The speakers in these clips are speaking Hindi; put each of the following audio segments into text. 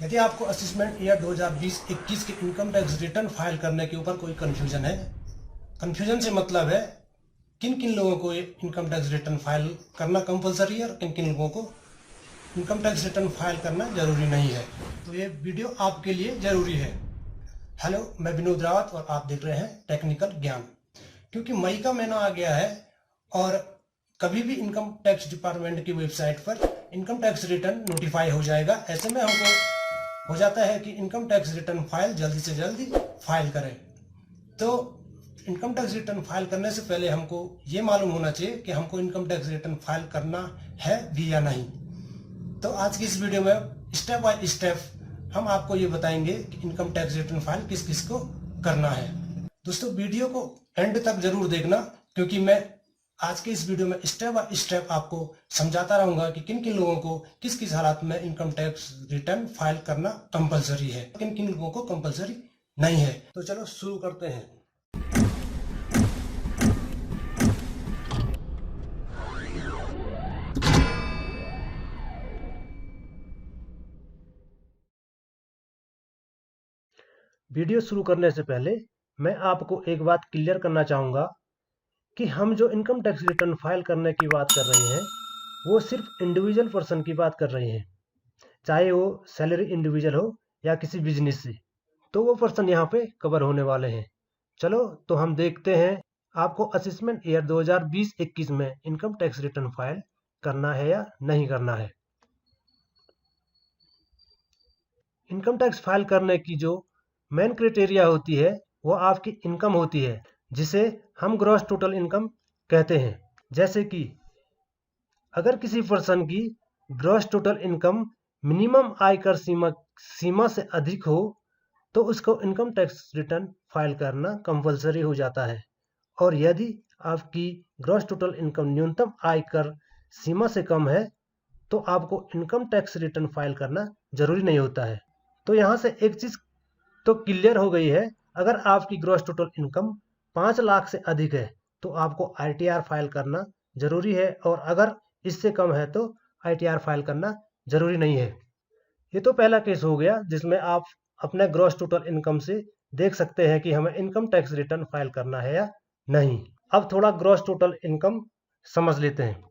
यदि आपको असेसमेंट ईयर 2020-21 के इनकम टैक्स रिटर्न फाइल करने के ऊपर कोई कन्फ्यूजन है, कन्फ्यूजन से मतलब है किन किन लोगों को इनकम टैक्स रिटर्न फाइल करना कंपलसरी है और किन किन लोगों को इनकम टैक्स रिटर्न फाइल करना जरूरी नहीं है, तो ये वीडियो आपके लिए जरूरी है। हेलो, मैं विनोद रावत और आप देख रहे हैं टेक्निकल ज्ञान। क्योंकि मई का महीना आ गया है और कभी भी इनकम टैक्स डिपार्टमेंट की वेबसाइट पर इनकम टैक्स रिटर्न नोटिफाई हो जाएगा। ऐसे में हमको हो जाता है कि इनकम टैक्स रिटर्न फाइल जल्दी से जल्दी फाइल करें। तो इनकम टैक्स रिटर्न फाइल करने से पहले हमको ये मालूम होना चाहिए कि हमको इनकम टैक्स रिटर्न फाइल करना है भी या नहीं। तो आज की इस वीडियो में स्टेप बाय स्टेप हम आपको ये बताएंगे कि इनकम टैक्स रिटर्न फाइल किस किस को करना है। दोस्तों, वीडियो को एंड तक जरूर देखना, क्योंकि मैं आज के इस वीडियो में स्टेप बाय स्टेप आपको समझाता रहूंगा कि किन किन लोगों को किस किस हालात में इनकम टैक्स रिटर्न फाइल करना कंपलसरी है, किन किन लोगों को कंपलसरी नहीं है। तो चलो शुरू करते हैं। वीडियो शुरू करने से पहले मैं आपको एक बात क्लियर करना चाहूँगा कि हम जो इनकम टैक्स रिटर्न फाइल करने की बात कर रहे हैं वो सिर्फ इंडिविजुअल पर्सन की बात कर रहे हैं, चाहे वो सैलरी इंडिविजुअल हो या किसी बिजनेस से, तो वो पर्सन यहाँ पे कवर होने वाले हैं। चलो तो हम देखते हैं आपको असेसमेंट ईयर 2020-21 में इनकम टैक्स रिटर्न फाइल करना है या नहीं करना है। इनकम टैक्स फाइल करने की जो मेन क्राइटेरिया होती है वो आपकी इनकम होती है, जिसे हम ग्रॉस टोटल इनकम कहते हैं। जैसे कि अगर किसी पर्सन की ग्रॉस टोटल इनकम मिनिमम आयकर सीमा से अधिक हो तो उसको इनकम टैक्स रिटर्न फाइल करना कंपलसरी हो जाता है। और यदि आपकी ग्रॉस टोटल इनकम न्यूनतम आयकर सीमा से कम है तो आपको इनकम टैक्स रिटर्न फाइल करना जरूरी नहीं होता है। तो यहाँ से एक चीज तो क्लियर हो गई है, अगर आपकी ग्रॉस टोटल इनकम 5 लाख से अधिक है तो आपको आईटीआर फाइल करना जरूरी है, और अगर इससे कम है तो आईटीआर फाइल करना जरूरी नहीं है। ये तो पहला केस हो गया जिसमें आप अपने ग्रॉस टोटल इनकम से देख सकते हैं कि हमें इनकम टैक्स रिटर्न फाइल करना है या नहीं। अब थोड़ा ग्रॉस टोटल इनकम समझ लेते हैं,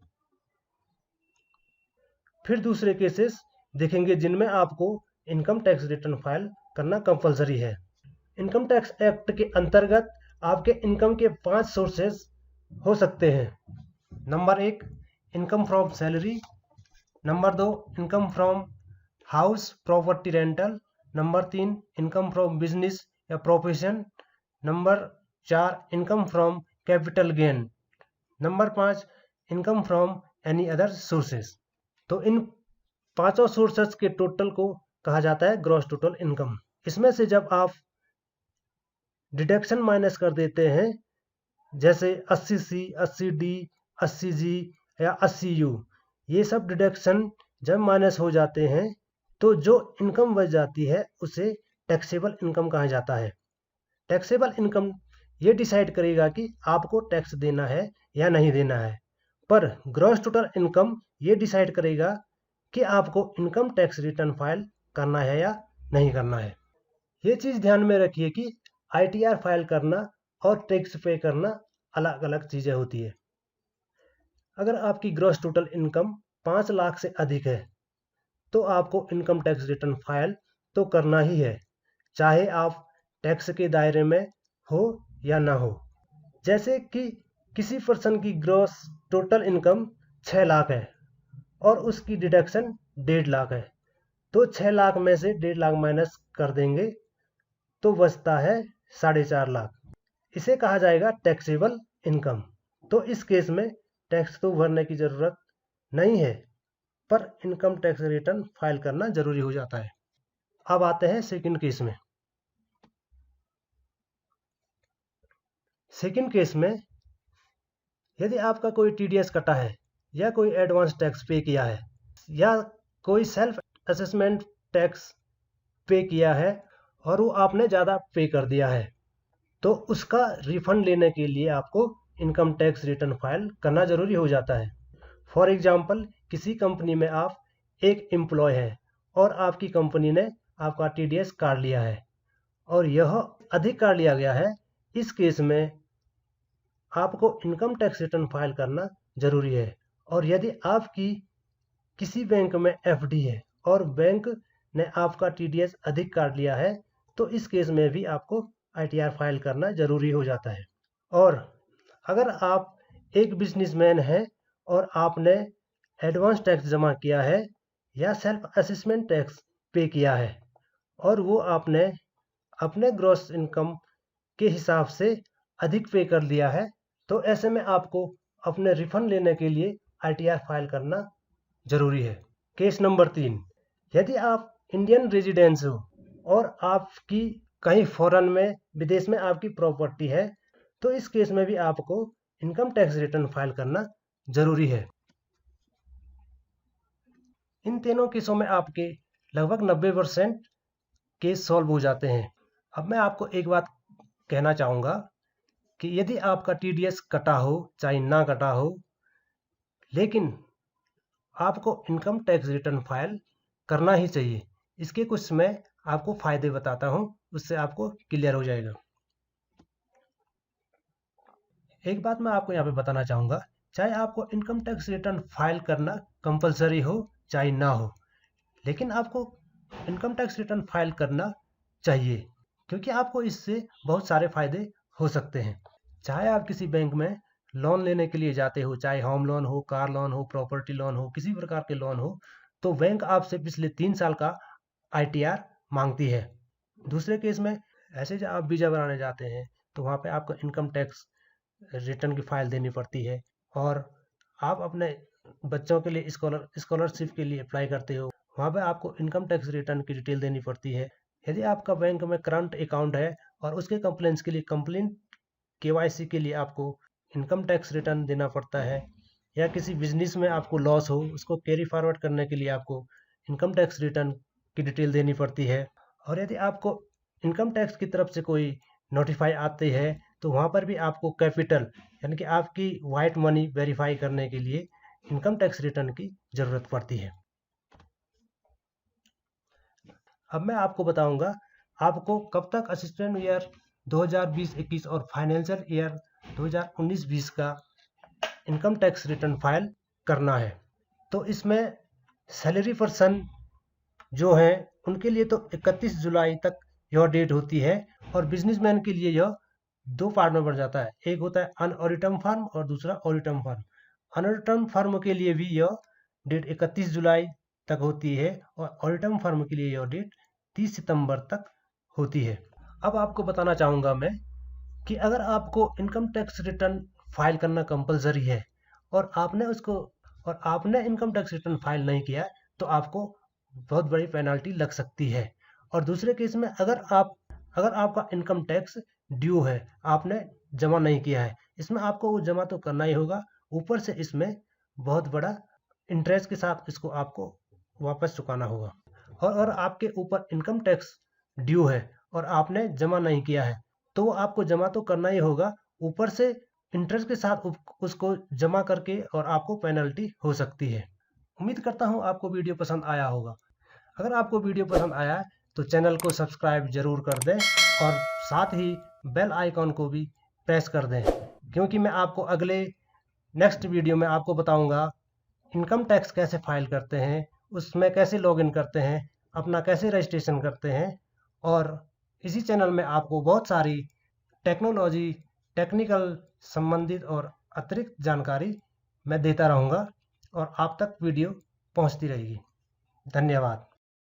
फिर दूसरे केसेस देखेंगे जिनमें आपको इनकम टैक्स रिटर्न फाइल करना कंपलसरी है। इनकम टैक्स एक्ट के अंतर्गत आपके इनकम के 5 सोर्सेस हो सकते हैं। Number 1, income from salary. Number 2, income from house property rental. Number 3, income from business या profession. Number 4, income from capital gain. Number 5, income from any other sources. तो इन पांचों सोर्सेस के टोटल को कहा जाता है ग्रॉस टोटल इनकम। इसमें से जब आप डिडक्शन माइनस कर देते हैं, जैसे 80C, 80D, 80G या 80U, ये सब डिडक्शन जब माइनस हो जाते हैं तो जो इनकम बच जाती है उसे टैक्सेबल इनकम कहा जाता है। टैक्सेबल इनकम ये डिसाइड करेगा कि आपको टैक्स देना है या नहीं देना है, पर ग्रॉस टोटल इनकम ये डिसाइड करेगा कि आपको इनकम टैक्स रिटर्न फाइल करना है या नहीं करना है। ये चीज़ ध्यान में रखिए कि आईटीआर फाइल करना और टैक्स पे करना अलग अलग चीज़ें होती है। अगर आपकी ग्रॉस टोटल इनकम 5 लाख से अधिक है तो आपको इनकम टैक्स रिटर्न फाइल तो करना ही है, चाहे आप टैक्स के दायरे में हो या ना हो। जैसे कि किसी पर्सन की ग्रॉस टोटल इनकम 6 लाख है और उसकी डिडक्शन 1.5 लाख है, तो 6 लाख में से 1.5 लाख माइनस कर देंगे तो बचता है 4.5 लाख। इसे कहा जाएगा टैक्सेबल इनकम। तो इस केस में टैक्स तो भरने की जरूरत नहीं है, पर इनकम टैक्स रिटर्न फाइल करना जरूरी हो जाता है। अब आते हैं सेकंड केस में। सेकंड केस में यदि आपका कोई टीडीएस कटा है या कोई एडवांस टैक्स पे किया है या कोई सेल्फ असेसमेंट टैक्स पे किया है और वो आपने ज़्यादा पे कर दिया है, तो उसका रिफंड लेने के लिए आपको इनकम टैक्स रिटर्न फाइल करना जरूरी हो जाता है। फॉर एग्जाम्पल, किसी कंपनी में आप एक एम्प्लॉय हैं और आपकी कंपनी ने आपका TDS काट लिया है और यह अधिक काट लिया गया है, इस केस में आपको इनकम टैक्स रिटर्न फाइल करना जरूरी है। और यदि आपकी किसी बैंक में FD है और बैंक ने आपका TDS अधिक काट लिया है, तो इस केस में भी आपको ITR फाइल करना जरूरी हो जाता है। और अगर आप एक बिजनेसमैन हैं और आपने एडवांस टैक्स जमा किया है या सेल्फ असेसमेंट टैक्स पे किया है और वो आपने अपने ग्रॉस इनकम के हिसाब से अधिक पे कर लिया है, तो ऐसे में आपको अपने रिफंड लेने के लिए ITR फाइल करना जरूरी है। केस नंबर 3, यदि आप इंडियन रेजिडेंस हो और आपकी कहीं फॉरेन में विदेश में आपकी प्रॉपर्टी है, तो इस केस में भी आपको इनकम टैक्स रिटर्न फाइल करना जरूरी है। इन तीनों केसों में आपके लगभग 90% केस सॉल्व हो जाते हैं। अब मैं आपको एक बात कहना चाहूँगा कि यदि आपका TDS कटा हो चाहे ना कटा हो, लेकिन आपको इनकम टैक्स रिटर्न फाइल करना ही चाहिए। इसके कुछ मैं आपको फायदे बताता हूँ, उससे आपको क्लियर हो जाएगा। एक बात मैं आपको यहाँ पे बताना चाहूँगा, चाहे आपको इनकम टैक्स रिटर्न फाइल करना कंपलसरी हो चाहे ना हो, लेकिन आपको इनकम टैक्स रिटर्न फाइल करना चाहिए, क्योंकि आपको इससे बहुत सारे फायदे हो सकते हैं। चाहे आप किसी बैंक में लोन लेने के लिए जाते हो, चाहे होम लोन हो, कार लोन हो, प्रॉपर्टी लोन हो, किसी प्रकार के लोन हो, तो बैंक आपसे पिछले 3 साल का ITR मांगती है। दूसरे केस में ऐसे जब आप वीजा बनाने जाते हैं तो वहाँ पे आपको इनकम टैक्स रिटर्न की फाइल देनी पड़ती है। और आप अपने बच्चों के लिए स्कॉलरशिप के लिए अप्लाई करते हो, वहाँ पे आपको इनकम टैक्स रिटर्न की डिटेल देनी पड़ती है। यदि आपका बैंक में करंट अकाउंट है और उसके कंप्लेंट्स के लिए कंप्लेंट KYC के लिए आपको इनकम टैक्स रिटर्न देना पड़ता है, या किसी बिजनेस में आपको लॉस हो उसको कैरी फॉरवर्ड करने के लिए आपको इनकम टैक्स रिटर्न की डिटेल देनी पड़ती है। और यदि आपको इनकम टैक्स की तरफ से कोई नोटिफाई आती है तो वहाँ पर भी आपको कैपिटल यानी कि आपकी वाइट मनी वेरीफाई करने के लिए इनकम टैक्स रिटर्न की ज़रूरत पड़ती है। अब मैं आपको बताऊंगा आपको कब तक असिस्टेंट ईयर 2020-21 और फाइनेंशियल ईयर 2019-20 का इनकम टैक्स रिटर्न फाइल करना है। तो इसमें सैलरी पर्सन जो है उनके लिए तो 31 जुलाई तक यह डेट होती है, और बिजनेसमैन के लिए यह 2 पार्ट में बढ़ जाता है। एक होता है अनऑडिटम फर्म और दूसरा ऑडिटम फर्म। अनऑडिटम फर्म के लिए भी यह डेट 31 जुलाई तक होती है और ऑडिटम फर्म के लिए यह डेट 30 सितंबर तक होती है। अब आपको बताना चाहूँगा मैं कि अगर आपको इनकम टैक्स रिटर्न फाइल करना कंपलसरी है और आपने इनकम टैक्स रिटर्न फाइल नहीं किया, तो आपको बहुत बड़ी पेनल्टी लग सकती है। और दूसरे केस में अगर आपका इनकम टैक्स ड्यू है, आपने जमा नहीं किया है, इसमें आपको वो जमा तो करना ही होगा, ऊपर से इसमें बहुत बड़ा इंटरेस्ट के साथ इसको आपको वापस चुकाना होगा। और आपके ऊपर इनकम टैक्स ड्यू है और आपने जमा नहीं किया है, तो वो आपको जमा तो करना ही होगा, ऊपर से इंटरेस्ट के साथ उसको जमा करके, और आपको पेनल्टी हो सकती है। उम्मीद करता हूँ आपको वीडियो पसंद आया होगा। अगर आपको वीडियो पसंद आया है तो चैनल को सब्सक्राइब जरूर कर दें और साथ ही बेल आइकॉन को भी प्रेस कर दें, क्योंकि मैं आपको नेक्स्ट वीडियो में आपको बताऊंगा इनकम टैक्स कैसे फाइल करते हैं, उसमें कैसे लॉगिन करते हैं, अपना कैसे रजिस्ट्रेशन करते हैं। और इसी चैनल में आपको बहुत सारी टेक्निकल संबंधित और अतिरिक्त जानकारी मैं देता रहूँगा और आप तक वीडियो पहुँचती रहेगी। धन्यवाद।